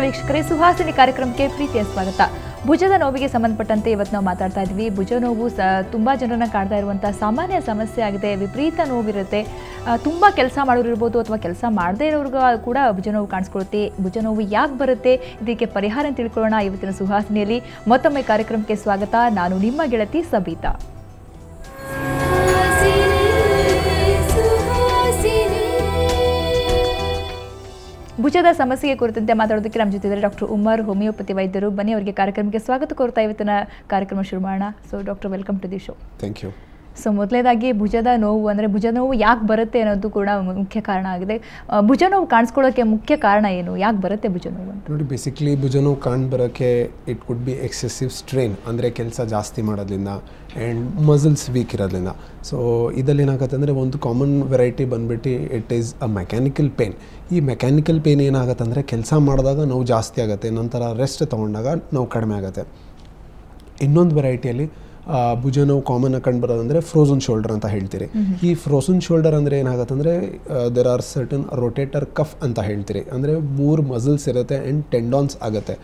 ವೀಕ್ಷಕರೇ, ಸುಹಾಸಿನಿ ಕಾರ್ಯಕ್ರಮಕ್ಕೆ ಪ್ರೀತಿಯ ಸ್ವಾಗತ. ಭುಜದ ನೋವಿಗೆ ಸಂಬಂಧಪಟ್ಟಂತೆ ಇವತ್ತು ನಾವು ಮಾತಾಡ್ತಾ ಇದ್ವಿ. ಭುಜ ನೋವು ತುಂಬ ಜನರನ್ನ ಕಾಡ್ತಾ ಇರುವಂಥ ಸಾಮಾನ್ಯ ಸಮಸ್ಯೆ ಆಗಿದೆ. ವಿಪರೀತ ನೋವಿರುತ್ತೆ. ತುಂಬ ಕೆಲಸ ಮಾಡೋರಿರ್ಬೋದು ಅಥವಾ ಕೆಲಸ ಮಾಡದೇ ಇರೋರ್ಗೂ ಕೂಡ ಭುಜ ನೋವು ಕಾಣಿಸ್ಕೊಳುತ್ತೆ. ಭುಜ ನೋವು ಯಾಕೆ ಬರುತ್ತೆ, ಇದಕ್ಕೆ ಪರಿಹಾರ ತಿಳ್ಕೊಳ್ಳೋಣ ಇವತ್ತಿನ ಸುಹಾಸಿನಿಯಲ್ಲಿ. ಮತ್ತೊಮ್ಮೆ ಕಾರ್ಯಕ್ರಮಕ್ಕೆ ಸ್ವಾಗತ. ನಾನು ನಿಮ್ಮ ಗೆಳತಿ ಸಬಿತಾ. ಭುಜದ ಸಮಸ್ಯೆಗೆ ಕುರಿತಂತೆ ಮಾತಾಡೋದಕ್ಕೆ ನಮ್ಮ ಜೊತೆ ಇದ್ದಾರೆ ಡಾಕ್ಟರ್ ಉಮರ್, ಹೋಮಿಯೋಪತಿ ವೈದ್ಯರು. ಬನ್ನಿ, ಅವರಿಗೆ ಕಾರ್ಯಕ್ರಮಕ್ಕೆ ಸ್ವಾಗತ ಕೋರ್ತಾ ಇವತ್ತಿನ ಕಾರ್ಯಕ್ರಮ ಶುರು ಮಾಡೋಣ. So doctor, welcome to the show. Thank you. So ಮೊದಲೇದಾಗಿ ಭುಜದ ನೋವು ಅಂದರೆ ಭುಜ ನೋವು ಯಾಕೆ ಬರುತ್ತೆ ಅನ್ನೋದು ಕೂಡ ಮುಖ್ಯ ಕಾರಣ ಆಗಿದೆ. ಭುಜ ನೋವು ಕಾಣಿಸ್ಕೊಳ್ಳೋಕ್ಕೆ ಮುಖ್ಯ ಕಾರಣ ಏನು, ಯಾಕೆ ಬರುತ್ತೆ ಭುಜ ನೋವು ಅಂತ? ನೋಡಿ, ಬೇಸಿಕ್ಲಿ ಭುಜ ನೋವು ಬರೋಕ್ಕೆ it could B excessive strain, ಅಂದರೆ ಕೆಲಸ ಜಾಸ್ತಿ ಮಾಡೋದ್ರಿಂದ ಆ್ಯಂಡ್ ಮಸಲ್ಸ್ ವೀಕ್ ಇರೋದ್ರಿಂದ. ಸೊ ಇದರಲ್ಲಿ ಏನಾಗುತ್ತೆ ಅಂದರೆ ಒಂದು ಕಾಮನ್ ವೆರೈಟಿ ಬಂದುಬಿಟ್ಟು it is a mechanical pain. ಈ ಮೆಕ್ಯಾನಿಕಲ್ ಪೇನ್ ಏನಾಗುತ್ತೆ ಅಂದರೆ ಕೆಲಸ ಮಾಡಿದಾಗ ನೋವು ಜಾಸ್ತಿ ಆಗುತ್ತೆ, ನಂತರ ರೆಸ್ಟ್ ತೊಗೊಂಡಾಗ ನೋವು ಕಡಿಮೆ ಆಗುತ್ತೆ. ಇನ್ನೊಂದು ವೆರೈಟಿಯಲ್ಲಿ ಭುಜ ನೋವು ಕಾಮನ್ ಆಗಿ ಕಂಡು ಬರೋದಂದರೆ ಫ್ರೋಝನ್ ಶೋಲ್ಡರ್ ಅಂತ ಹೇಳ್ತೀರಿ. ಈ ಫ್ರೋಝನ್ ಶೋಲ್ಡರ್ ಅಂದರೆ ಏನಾಗುತ್ತೆ ಅಂದರೆ there are certain rotator cuff ಅಂತ ಹೇಳ್ತೀರಿ. ಅಂದರೆ 3 ಮಸಲ್ಸ್ ಇರುತ್ತೆ ಆ್ಯಂಡ್ ಟೆಂಡಾನ್ಸ್ ಆಗುತ್ತೆ.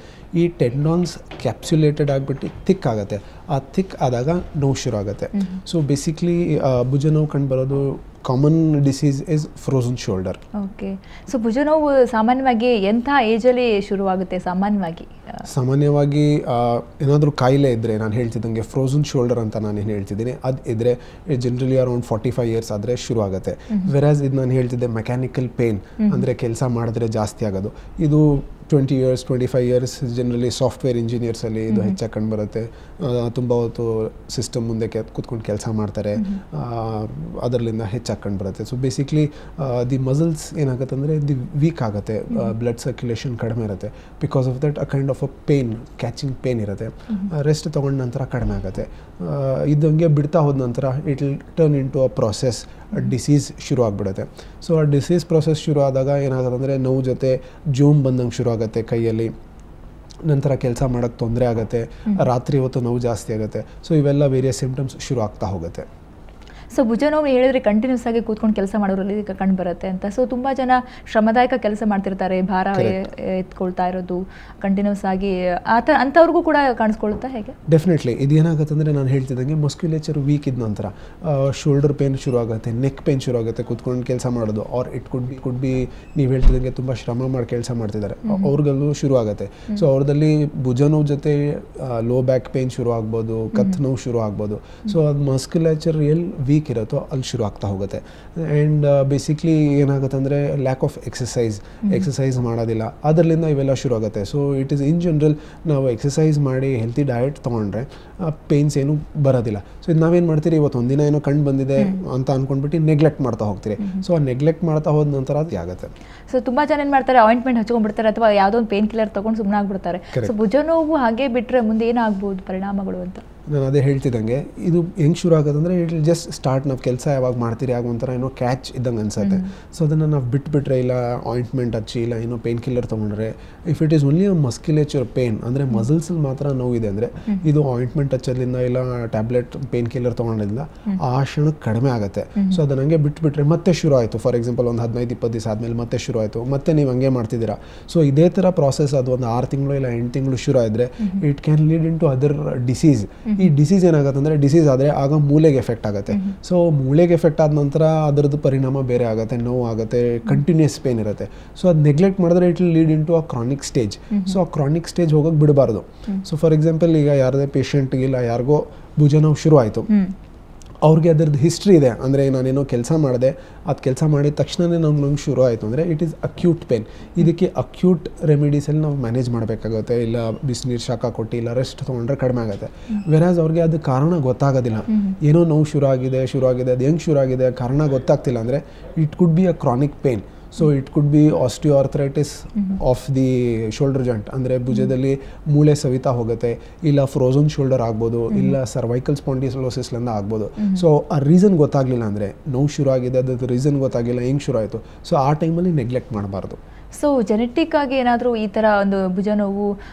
ಈ ಟೆಂಡಾನ್ಸ್ ಕ್ಯಾಪ್ಸುಲೇಟೆಡ್ ಆಗಿಬಿಟ್ಟು ಥಿಕ್ ಆಗುತ್ತೆ. ಆ ಥಿಕ್ ಆದಾಗ ನೋವು ಶುರು ಆಗುತ್ತೆ. ಸೊ ಬೇಸಿಕ್ಲಿ ಭುಜ ನೋವು ಕಂಡು ಬರೋದು common disease is frozen shoulder. Okay. So ಭುಜ ನೋವು ಸಾಮಾನ್ಯವಾಗಿ ಎಂಥ ಏಜಲ್ಲಿ ಶುರುವಾಗುತ್ತೆ? ಸಾಮಾನ್ಯವಾಗಿ ಏನಾದರೂ ಕಾಯಿಲೆ ಇದ್ದರೆ, ನಾನು ಹೇಳ್ತಿದ್ದಂಗೆ ಫ್ರೋಝನ್ ಶೋಲ್ಡರ್ ಅಂತ ನಾನೇನು ಹೇಳ್ತಿದ್ದೀನಿ, ಅದು ಇದ್ದರೆ ಜನರಲಿ ಅರೌಂಡ್ 45 ಇಯರ್ಸ್ ಆದರೆ ಶುರು ಆಗುತ್ತೆ. ವೆರಾಸ್ ಇದು ನಾನು ಹೇಳ್ತಿದ್ದೆ ಮೆಕ್ಯಾನಿಕಲ್ ಪೇನ್, ಅಂದರೆ ಕೆಲಸ ಮಾಡಿದ್ರೆ ಜಾಸ್ತಿ ಆಗೋದು, ಇದು 20 ಇಯರ್ಸ್ 25 ಇಯರ್ಸ್ ಜನರಲಿ ಸಾಫ್ಟ್ವೇರ್ ಇಂಜಿನಿಯರ್ಸಲ್ಲಿ ಇದು ಹೆಚ್ಚಾಗಿ ಕಂಡು ಬರುತ್ತೆ. ತುಂಬ ಹೊತ್ತು ಸಿಸ್ಟಮ್ ಮುಂದೆ ಕೂತ್ಕೊಂಡು ಕೆಲಸ ಮಾಡ್ತಾರೆ, ಅದರಲ್ಲಿಂದ ಹೆಚ್ಚಾಗಿ ಕಂಡು ಬರುತ್ತೆ. ಸೊ ಬೇಸಿಕ್ಲಿ ದಿ ಮಸಲ್ಸ್ ಏನಾಗುತ್ತೆ ಅಂದರೆ ದಿ ವೀಕ್ ಆಗುತ್ತೆ, ಬ್ಲಡ್ ಸರ್ಕ್ಯುಲೇಷನ್ ಕಡಿಮೆ ಇರುತ್ತೆ. Because of that a kind of a pain, catching pain ಇರುತ್ತೆ. ರೆಸ್ಟ್ ತೊಗೊಂಡ ನಂತರ ಕಡಿಮೆ ಆಗುತ್ತೆ. ಇದಂಗೆ ಬಿಡ್ತಾ ಹೋದ ನಂತರ it will turn into a process, disease ಶುರು ಆಗಿಬಿಡುತ್ತೆ. ಸೊ ಆ ಡಿಸೀಸ್ ಪ್ರೊಸೆಸ್ ಶುರು ಆದಾಗ ಏನಾಗುತ್ತೆ ಅಂದರೆ ನೋವು ಜೊತೆ ಜೂಮ್ ಬಂದಂಗೆ ಶುರು ಆಗುತ್ತೆ ಕೈಯಲ್ಲಿ. ನಂತರ ಕೆಲಸ ಮಾಡೋಕ್ಕೆ ತೊಂದರೆ ಆಗುತ್ತೆ, ರಾತ್ರಿ ಹೊತ್ತು ನೋವು ಜಾಸ್ತಿ ಆಗುತ್ತೆ. ಸೊ ಇವೆಲ್ಲ ವೇರಿಯಸ್ ಸಿಂಪ್ಟಮ್ಸ್ ಶುರು ಆಗ್ತಾ ಹೋಗುತ್ತೆ. ಸೊ ಭುಜ ನೋವು ಹೇಳಿದ್ರೆ ಕಂಟಿನ್ಯೂಸ್ ಆಗಿ ಕೂತ್ಕೊಂಡು ಕೆಲಸ ಮಾಡೋರಲ್ಲಿ ಕಂಡು ಬರುತ್ತೆ ಅಂತ. ಸೊ ತುಂಬ ಜನ ಶ್ರಮದಾಯಕ ಕೆಲಸ ಮಾಡ್ತಿರ್ತಾರೆ, ಭಾರ ಎತ್ಕೊಳ್ತಾ ಇರೋದು ಕಂಟಿನ್ಯೂಸ್ ಆಗಿ, ಅಂಥವ್ರಿಗೂ ಕೂಡ ಕಾಣಿಸ್ಕೊಳ್ತಾ ಹೇಗೆ? ಡೆಫಿನೆಟ್ಲಿ. ಇದೇನಾಗುತ್ತೆ ಅಂದರೆ ನಾನು ಹೇಳ್ತಿದ್ದಂಗೆ ಮಸ್ಕ್ಯುಲೇಚರ್ ವೀಕ್ ಇದ್ದ ನಂತರ ಶೋಲ್ಡರ್ ಪೇನ್ ಶುರು ಆಗುತ್ತೆ, ನೆಕ್ ಪೇನ್ ಶುರು ಆಗುತ್ತೆ ಕೂತ್ಕೊಂಡು ಕೆಲಸ ಮಾಡೋದು. ಆರ್ ಇಟ್ ಕುಡ್ ಬಿ ನೀವು ಹೇಳ್ತಿದ್ದಂಗೆ ತುಂಬ ಶ್ರಮ ಮಾಡಿ ಕೆಲಸ ಮಾಡ್ತಿದ್ದಾರೆ, ಅವ್ರಿಗೆಲ್ಲೂ ಶುರು ಆಗುತ್ತೆ. ಸೊ ಅವ್ರದಲ್ಲಿ ಭುಜ ನೋವು ಜೊತೆ ಲೋ ಬ್ಯಾಕ್ ಪೇನ್ ಶುರು ಆಗ್ಬೋದು, ಕತ್ ನೋವು ಶುರು ಆಗ್ಬೋದು. ಸೊ ಅದು ಮಸ್ಕ್ಯುಲೇಚರ್ ವೀಕ್ ಇರುತ್ತೋ ಅಲ್ಲಿ ಶುರು ಆಗ್ತಾ ಹೋಗುತ್ತೆ. ಆ್ಯಂಡ್ ಬೇಸಿಕ್ಲಿ ಏನಾಗುತ್ತೆ ಅಂದರೆ ಲ್ಯಾಕ್ ಆಫ್ ಎಕ್ಸಸೈಸ್ ಮಾಡೋದಿಲ್ಲ, ಅದರಿಂದ ಇವೆಲ್ಲ ಶುರು ಆಗುತ್ತೆ. So it is in general ನಾವು ಎಕ್ಸಸೈಸ್ ಮಾಡಿ ಹೆಲ್ತಿ ಡಯಟ್ ತೊಗೊಂಡ್ರೆ ಪೇನ್ಸ್ ಏನು ಬರೋದಿಲ್ಲ. ಸೊ ಇದು ನಾವೇನು ಮಾಡ್ತೀರಿ, ಇವತ್ತು ಒಂದಿನ ಏನೋ ಕಂಡು ಬಂದಿದೆ ಅಂತ ಅಂದ್ಕೊಂಡ್ಬಿಟ್ಟು ನೆಗ್ಲೆಕ್ಟ್ ಮಾಡ್ತಾ ಹೋಗ್ತೀರಿ. ಸೊ ಆ ನೆಗ್ಲೆಕ್ಟ್ ಮಾಡ್ತಾ ಹೋದ ನಂತರ ಅದು ಆಗುತ್ತೆ. ಸೊ ತುಂಬ ಜನ ಏನು ಮಾಡ್ತಾರೆ, ಆಯಿಂಟ್ಮೆಂಟ್ ಹಚ್ಕೊಂಡ್ಬಿಡ್ತಾರೆ ಅಥವಾ ಯಾವುದೋ ಒಂದು ಪೇನ್ ಕಿಲ್ಲರ್ ತೊಗೊಂಡು ಸುಮ್ಮನೆ ಆಗ್ಬಿಡ್ತಾರೆ. ಸೊ ಭುಜ ನೋವು ಹಾಗೆ ಬಿಟ್ಟರೆ ಮುಂದೆ ಏನಾಗ್ಬೋದು ಪರಿಣಾಮಗಳು ಅಂತ? ನಾನು ಅದೇ ಹೇಳ್ತಿದ್ದಂಗೆ, ಇದು ಹೆಂಗೆ ಶುರು ಆಗೋದು ಅಂದರೆ ಇಟ್ ವಿಲ್ ಜಸ್ಟ್ ಸ್ಟಾರ್ಟ್. ನಾವು ಕೆಲಸ ಯಾವಾಗ ಮಾಡ್ತೀರಿ ಆಗ ಒಂಥರ ಏನೋ ಕ್ಯಾಚ್ ಇದ್ದಂಗೆ ಅನ್ಸುತ್ತೆ. ಸೊ ಅದನ್ನು ನಾವು ಬಿಟ್ಬಿಟ್ರೆ, ಇಲ್ಲ ಆಯಿಂಟ್ಮೆಂಟ್ ಹಚ್ಚಿ, ಇಲ್ಲ ಏನೋ ಪೇನ್ ಕಿಲ್ಲರ್ ತೊಗೊಂಡ್ರೆ, if it is only a musculature pain, ಅಂದರೆ ಮಸಲ್ಸಲ್ಲಿ ಮಾತ್ರ ನೋವಿದೆ ಅಂದರೆ ಇದು ಆಯಿಂಟ್ಮೆಂಟ್ ಹಚ್ಚೋದ್ರಿಂದ ಇಲ್ಲ ಟ್ಯಾಬ್ಲೆಟ್ ಪೇನ್ ಕಿಲ್ಲರ್ ತೊಗೊಂಡ್ರಿಂದ ಆ ಕ್ಷಣಕ್ಕೆ ಕಡಿಮೆ ಆಗುತ್ತೆ. ಸೊ ಅದನ್ನ ಹಂಗೆ ಬಿಟ್ಬಿಟ್ರೆ ಮತ್ತೆ ಶುರು ಆಯಿತು. ಫಾರ್ ಎಕ್ಸಾಂಪಲ್ ಒಂದು 15-20 ದಿವಸ ಆದಮೇಲೆ ಮತ್ತೆ ಶುರು ಆಯಿತು, ಮತ್ತೆ ನೀವು ಹಂಗೆ ಮಾಡ್ತಿದ್ದೀರಾ. ಸೊ ಇದೇ ಥರ ಪ್ರಾಸೆಸ್ ಅದು ಒಂದು 6 ತಿಂಗಳು ಇಲ್ಲ 8 ತಿಂಗಳು ಶುರು ಆದರೆ it can lead into other disease. ಈ ಡಿಸೀಸ್ ಏನಾಗುತ್ತೆ ಅಂದರೆ, ಡಿಸೀಸ್ ಆದರೆ ಆಗ ಮೂಳೆಗೆ ಎಫೆಕ್ಟ್ ಆಗುತ್ತೆ. ಸೊ ಮೂಳೆಗೆ ಎಫೆಕ್ಟ್ ಆದ ನಂತರ ಅದರದ್ದು ಪರಿಣಾಮ ಬೇರೆ ಆಗುತ್ತೆ, ನೋವು ಆಗುತ್ತೆ, ಕಂಟಿನ್ಯೂಸ್ ಪೇನ್ ಇರುತ್ತೆ. ಸೊ ಅದು ನೆಗ್ಲೆಕ್ಟ್ ಮಾಡಿದ್ರೆ it will lead into a chronic stage. So ಆ ಕ್ರಾನಿಕ್ ಸ್ಟೇಜ್ ಹೋಗೋಕೆ ಬಿಡಬಾರ್ದು. ಸೊ ಫಾರ್ ಎಕ್ಸಾಂಪಲ್ ಈಗ ಯಾರದೇ ಪೇಷಂಟ್ಗಿಲ್ಲ ಯಾರಿಗೋ ಭುಜ ನೋವು ಶುರು ಆಯಿತು, ಅವ್ರಿಗೆ ಅದರದ್ದು ಹಿಸ್ಟ್ರಿ ಇದೆ, ಅಂದರೆ ನಾನೇನೋ ಕೆಲಸ ಮಾಡಿದೆ, ಅದು ಕೆಲಸ ಮಾಡಿದ ತಕ್ಷಣವೇ ನಂಗೆ ಶುರು ಆಯಿತು ಅಂದರೆ ಇಟ್ ಈಸ್ ಅಕ್ಯೂಟ್ ಪೇನ್. ಇದಕ್ಕೆ ಅಕ್ಯೂಟ್ ರೆಮಿಡೀಸಲ್ಲಿ ನಾವು ಮ್ಯಾನೇಜ್ ಮಾಡಬೇಕಾಗುತ್ತೆ, ಇಲ್ಲ ಬಿಸಿನೀರು ಶಾಖ ಕೊಟ್ಟು ಇಲ್ಲ ರೆಸ್ಟ್ ತೊಗೊಂಡ್ರೆ ಕಡಿಮೆ ಆಗುತ್ತೆ. ವೆರಾಸ್ ಅವ್ರಿಗೆ ಅದು ಕಾರಣ ಗೊತ್ತಾಗೋದಿಲ್ಲ, ಏನೋ ನೋವು ಶುರು ಆಗಿದೆ, ಅದು ಹೆಂಗೆ ಶುರು ಆಗಿದೆ ಕಾರಣ ಗೊತ್ತಾಗ್ತಿಲ್ಲ ಅಂದರೆ it could be a chronic pain. So it could be osteoarthritis of the shoulder joint, ಅಂದರೆ ಭುಜದಲ್ಲಿ ಮೂಳೆ ಸವಿತಾ ಹೋಗುತ್ತೆ, ಇಲ್ಲ ಫ್ರೋಝನ್ ಶೋಲ್ಡರ್ ಆಗ್ಬೋದು, ಇಲ್ಲ ಸರ್ವೈಕಲ್ ಸ್ಪಾಂಡಿಲೋಸಿಸ್ಲಿಂದ ಆಗ್ಬೋದು. ಸೊ ಆ ರೀಸನ್ ಗೊತ್ತಾಗಲಿಲ್ಲ ಅಂದರೆ, ನೋವು ಶುರು ಆಗಿದೆ, ಅದ್ರ ರೀಸನ್ ಗೊತ್ತಾಗಿಲ್ಲ, ಹೆಂಗೆ ಶುರು ಆಯಿತು. ಸೊ ಆ ಟೈಮಲ್ಲಿ ನೆಗ್ಲೆಕ್ಟ್ ಮಾಡಬಾರ್ದು. ಸೊ ಜೆನೆಟಿಕ್ ಆಗಿ ಏನಾದರೂ ಈ ಥರ ಒಂದು ಭುಜ ನೋವು,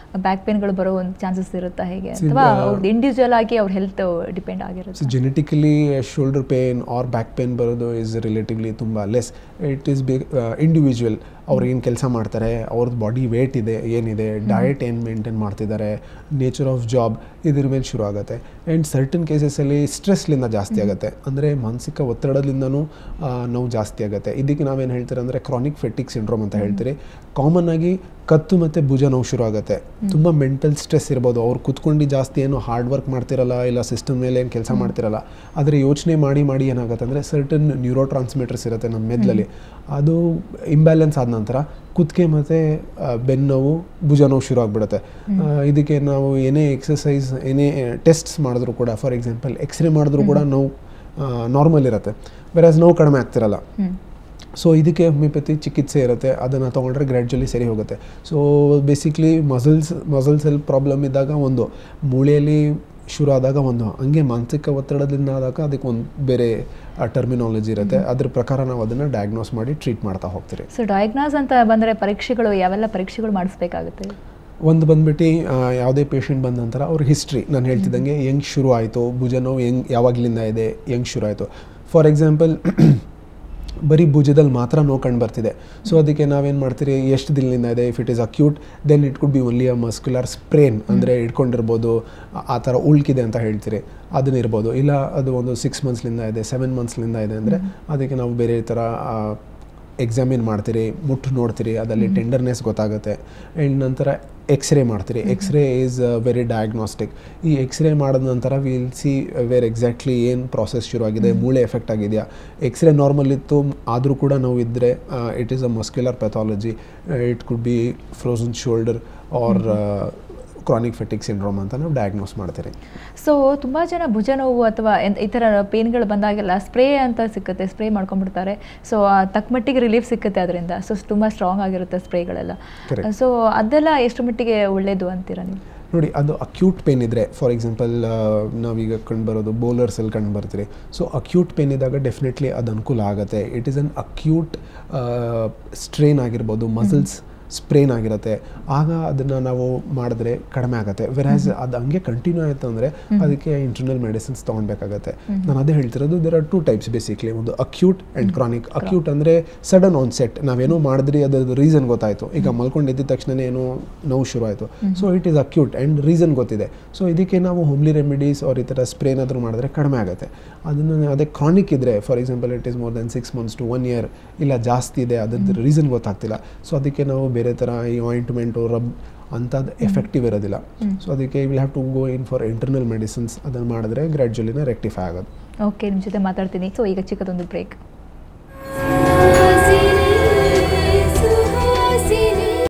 ಬ್ಯಾಕ್ ಪೇನ್ಗಳು ಬರೋ ಒಂದು ಚಾನ್ಸಸ್ ಇರುತ್ತಾ ಹೇಗೆ, ಅಥವಾ ಇಂಡಿವಿಜುವಲ್ ಆಗಿ ಅವ್ರ ಹೆಲ್ತ್ ಡಿಪೆಂಡ್ ಆಗಿರುತ್ತೆ? So genetically shoulder pain or back pain ಬರೋದು ಇಸ್ ರಿಲೇಟಿವ್ಲಿ ತುಂಬ ಲೆಸ್. It is individual. ಅವ್ರು ಏನು ಕೆಲಸ ಮಾಡ್ತಾರೆ, ಅವ್ರದ್ದು ಬಾಡಿ ವೇಟ್ ಇದೆ ಏನಿದೆ, ಡಯಟ್ ಏನು ಮೇಂಟೈನ್ ಮಾಡ್ತಿದ್ದಾರೆ, ನೇಚರ್ ಆಫ್ ಜಾಬ್, ಇದ್ರ ಮೇಲೆ ಶುರು ಆಗುತ್ತೆ. ಆ್ಯಂಡ್ ಸರ್ಟನ್ ಕೇಸಸಲ್ಲಿ ಸ್ಟ್ರೆಸ್ಲಿಂದ ಜಾಸ್ತಿ ಆಗುತ್ತೆ, ಅಂದರೆ ಮಾನಸಿಕ ಒತ್ತಡದಿಂದನೂ ನೋವು ಜಾಸ್ತಿ ಆಗುತ್ತೆ. ಇದಕ್ಕೆ ನಾವೇನು ಹೇಳ್ತೀರಿ ಅಂದರೆ ಕ್ರಾನಿಕ್ ಫೆಟಿಗ್ ಸಿಂಡ್ರೋಮ್ ಅಂತ ಹೇಳ್ತೀರಿ. ಕಾಮನ್ ಆಗಿ ಕತ್ತು ಮತ್ತು ಭುಜ ನೋವು ಶುರು ಆಗುತ್ತೆ. ತುಂಬ ಮೆಂಟಲ್ ಸ್ಟ್ರೆಸ್ ಇರ್ಬೋದು, ಅವ್ರು ಕುತ್ಕೊಂಡು ಜಾಸ್ತಿ ಏನು ಹಾರ್ಡ್ ವರ್ಕ್ ಮಾಡ್ತಿರಲ್ಲ, ಇಲ್ಲ ಸಿಸ್ಟಮ್ ಮೇಲೆ ಏನು ಕೆಲಸ ಮಾಡ್ತಿರಲ್ಲ, ಆದರೆ ಯೋಚನೆ ಮಾಡಿ ಮಾಡಿ ಏನಾಗುತ್ತೆ ಅಂದರೆ ಸರ್ಟನ್ ನ್ಯೂರೋ ಟ್ರಾನ್ಸ್ಮಿಟರ್ಸ್ ಇರುತ್ತೆ ನಮ್ಮ ಮೆದುಳಲ್ಲಿ, ಅದು ಇಂಬ್ಯಾಲೆನ್ಸ್ ಆದ ನಂತರ ಕುತ್ತಿಗೆ ಮತ್ತು ಬೆನ್ನೋವು, ಭುಜ ನೋವು ಶುರು ಆಗಿಬಿಡುತ್ತೆ. ಇದಕ್ಕೆ ನಾವು ಏನೇ ಎಕ್ಸಸೈಸ್, ಏನೇ ಟೆಸ್ಟ್ಸ್ ಮಾಡಿದ್ರು ಕೂಡ, ಫಾರ್ ಎಕ್ಸಾಂಪಲ್ ಎಕ್ಸ್ರೇ ಮಾಡಿದ್ರು ಕೂಡ ನೋವು ನಾರ್ಮಲ್ ಇರುತ್ತೆ, ವೆರಾಸ್ ನೋವು ಕಡಿಮೆ ಆಗ್ತಿರಲ್ಲ. ಸೊ ಇದಕ್ಕೆ ಹೋಮಿಯೋಪತಿ ಚಿಕಿತ್ಸೆ ಇರುತ್ತೆ, ಅದನ್ನು ತೊಗೊಂಡ್ರೆ ಗ್ರ್ಯಾಜುವಲಿ ಸರಿ ಹೋಗುತ್ತೆ. ಸೊ ಬೇಸಿಕ್ಲಿ ಮಸಲ್ಸಲ್ಲಿ ಪ್ರಾಬ್ಲಮ್ ಇದ್ದಾಗ ಒಂದು, ಮೂಳೆಯಲ್ಲಿ ಶುರು ಆದಾಗ ಒಂದು, ಹಂಗೆ ಮಾನಸಿಕ ಒತ್ತಡದಿಂದ ಆದಾಗ ಅದಕ್ಕೆ ಒಂದು ಬೇರೆ ಟರ್ಮಿನಾಲಜಿ ಇರುತ್ತೆ, ಅದ್ರ ಪ್ರಕಾರ ನಾವು ಅದನ್ನು ಡಯಾಗ್ನೋಸ್ ಮಾಡಿ ಟ್ರೀಟ್ ಮಾಡ್ತಾ ಹೋಗ್ತೀರಿ. ಸೊ ಡಯಾಗ್ನೋಸ್ ಅಂತ ಬಂದರೆ ಪರೀಕ್ಷೆಗಳು ಯಾವೆಲ್ಲ ಪರೀಕ್ಷೆಗಳು ಮಾಡಿಸ್ಬೇಕಾಗುತ್ತೆ? ಒಂದು ಬಂದ್ಬಿಟ್ಟು ಯಾವುದೇ ಪೇಷಂಟ್ ಬಂದ ನಂತರ ಅವ್ರ ಹಿಸ್ಟ್ರಿ, ನಾನು ಹೇಳ್ತಿದ್ದಂಗೆ ಹೆಂಗೆ ಶುರು ಆಯಿತು, ಭುಜ ನೋವು ಯಾವಾಗಲಿಂದ ಇದೆ, ಹೆಂಗೆ ಶುರು ಆಯಿತು. ಫಾರ್ ಎಕ್ಸಾಂಪಲ್ ಬರೀ ಭುಜದಲ್ಲಿ ಮಾತ್ರ ನೋವು ಕಂಡು ಬರ್ತಿದೆ, ಸೊ ಅದಕ್ಕೆ ನಾವೇನು ಮಾಡ್ತೀರಿ, ಎಷ್ಟು ದಿನದಿಂದ ಇದೆ, if it is acute then it could be only a muscular sprain, ಅಂದರೆ ಇಟ್ಕೊಂಡಿರ್ಬೋದು, ಆ ಥರ ಉಳ್ಕಿದೆ ಅಂತ ಹೇಳ್ತೀರಿ, ಅದನ್ನಿರ್ಬೋದು. ಇಲ್ಲ ಅದು ಒಂದು 6 ಮಂತ್ಸ್ಲಿಂದ ಇದೆ, 7 ಮಂತ್ಸ್ಲಿಂದ ಇದೆ ಅಂದರೆ ಅದಕ್ಕೆ ನಾವು ಬೇರೆ ಥರ ಎಕ್ಸಾಮಿನ್ ಮಾಡ್ತೀರಿ, ಮುಟ್ಟು ನೋಡ್ತೀರಿ, ಅದರಲ್ಲಿ ಟೆಂಡರ್ನೆಸ್ ಗೊತ್ತಾಗುತ್ತೆ. ಆ್ಯಂಡ್ ನಂತರ ಎಕ್ಸ್ರೇ ಮಾಡ್ತೀರಿ. X-ray is very diagnostic. ಈ ಎಕ್ಸ್ರೇ ಮಾಡಿದ ನಂತರ ವಿಲ್ ಸಿ ವೇರ್ ಎಕ್ಸಾಕ್ಟ್ಲಿ ಏನು ಪ್ರಾಸೆಸ್ ಶುರು ಆಗಿದೆ, ಮೂಳೆ ಎಫೆಕ್ಟ್ ಆಗಿದೆಯಾ. ಎಕ್ಸ್ರೇ ನಾರ್ಮಲ್ ಇತ್ತು ಆದರೂ ಕೂಡ ನೋವು ಇದ್ದರೆ it is a muscular pathology, it could be frozen shoulder or chronic fatigue syndrome ಅಂತ ನಾವು ಡಯಾಗ್ನೋಸ್ ಮಾಡ್ತೀರಿ. ಸೊ ತುಂಬ ಜನ ಭುಜ ನೋವು ಅಥವಾ ಈ ಥರ ಪೇನ್ಗಳು ಬಂದಾಗೆಲ್ಲ ಸ್ಪ್ರೇ ಅಂತ ಸಿಕ್ಕುತ್ತೆ, ಸ್ಪ್ರೇ ಮಾಡ್ಕೊಂಡ್ಬಿಡ್ತಾರೆ. ಸೊ ತಕ್ಕ ಮಟ್ಟಿಗೆ ರಿಲೀಫ್ ಸಿಕ್ಕುತ್ತೆ ಅದರಿಂದ, ಸೊ ತುಂಬ ಸ್ಟ್ರಾಂಗ್ ಆಗಿರುತ್ತೆ ಸ್ಪ್ರೇಗಳೆಲ್ಲ. ಸೊ ಅದೆಲ್ಲ ಎಷ್ಟು ಮಟ್ಟಿಗೆ ಒಳ್ಳೆಯದು ಅಂತೀರಾ ನೀವು? ನೋಡಿ, ಅದು ಅಕ್ಯೂಟ್ ಪೇನ್ ಇದ್ದರೆ, ಫಾರ್ ಎಕ್ಸಾಂಪಲ್ ನಾವೀಗ ಕಂಡುಬರೋದು ಬೌಲರ್ಸಲ್ಲಿ ಕಂಡು ಬರ್ತೀರಿ. ಸೊ ಅಕ್ಯೂಟ್ ಪೇನ್ ಇದ್ದಾಗ ಡೆಫಿನೆಟ್ಲಿ ಅದು ಅನುಕೂಲ ಆಗುತ್ತೆ. It is an acute strain ಆಗಿರ್ಬೋದು, ಮಸಲ್ಸ್ ಸ್ಪ್ರೇನ್ ಆಗಿರುತ್ತೆ, ಆಗ ಅದನ್ನು ನಾವು ಮಾಡಿದ್ರೆ ಕಡಿಮೆ ಆಗುತ್ತೆ. ವೆರಾಸ್ ಅದು ಹಂಗೆ ಕಂಟಿನ್ಯೂ ಆಯಿತು ಅಂದರೆ ಅದಕ್ಕೆ ಇಂಟರ್ನಲ್ ಮೆಡಿಸಿನ್ಸ್ ತೊಗೊಳ್ಬೇಕಾಗತ್ತೆ. ನಾನು ಅದೇ ಹೇಳ್ತಿರೋದು, ದೇರ್ ಆರ್ 2 ಟೈಪ್ಸ್ ಬೇಸಿಕ್ಲಿ, ಒಂದು ಅಕ್ಯೂಟ್ ಆ್ಯಂಡ್ ಕ್ರಾನಿಕ್. ಅಕ್ಯೂಟ್ ಅಂದರೆ ಸಡನ್ ಆನ್ಸೆಟ್, ನಾವೇನೋ ಮಾಡಿದ್ರಿ ಅದ್ರದ್ದು ರೀಸನ್ ಗೊತ್ತಾಯಿತು, ಈಗ ಮಲ್ಕೊಂಡಿದ್ದ ತಕ್ಷಣ ಏನೋ ನೋವು ಶುರು ಆಯಿತು, so it is acute and reason ಗೊತ್ತಿದೆ. ಸೊ ಇದಕ್ಕೆ ನಾವು ಹೋಮ್ಲಿ ರೆಮಿಡೀಸ್ ಅವ್ರ ಈ ಥರ ಸ್ಪ್ರೇನಾದರೂ ಮಾಡಿದ್ರೆ ಕಡಿಮೆ ಆಗುತ್ತೆ. ಅದನ್ನು ಅದೇ ಕ್ರಾನಿಕ್ ಇದ್ದರೆ, for example it is more than 6 months to 1 year, ಇಲ್ಲ ಜಾಸ್ತಿ ಇದೆ, ಅದ್ರದ್ದು ರೀಸನ್ ಗೊತ್ತಾಗ್ತಿಲ್ಲ, ಸೊ ಅದಕ್ಕೆ ನಾವು ಬೇರೆ ಥರ ಈ ಆಯಿಂಟ್ಮೆಂಟು ರಬ್ ಅಂಥದ್ದು ಎಫೆಕ್ಟಿವ್ ಇರೋದಿಲ್ಲ. ಸೊ ಅದಕ್ಕೆ will have to go in for internal medicines. ಅದನ್ನು ಮಾಡಿದ್ರೆ ಗ್ರ್ಯಾಜುವಲಿನ ರೆಕ್ಟಿಫೈ ಆಗೋದು. ಓಕೆ, ನಿಮ್ಮ ಜೊತೆ ಮಾತಾಡ್ತೀನಿ. ಸೊ ಈಗ ಚಿಕ್ಕದೊಂದು ಬ್ರೇಕ್.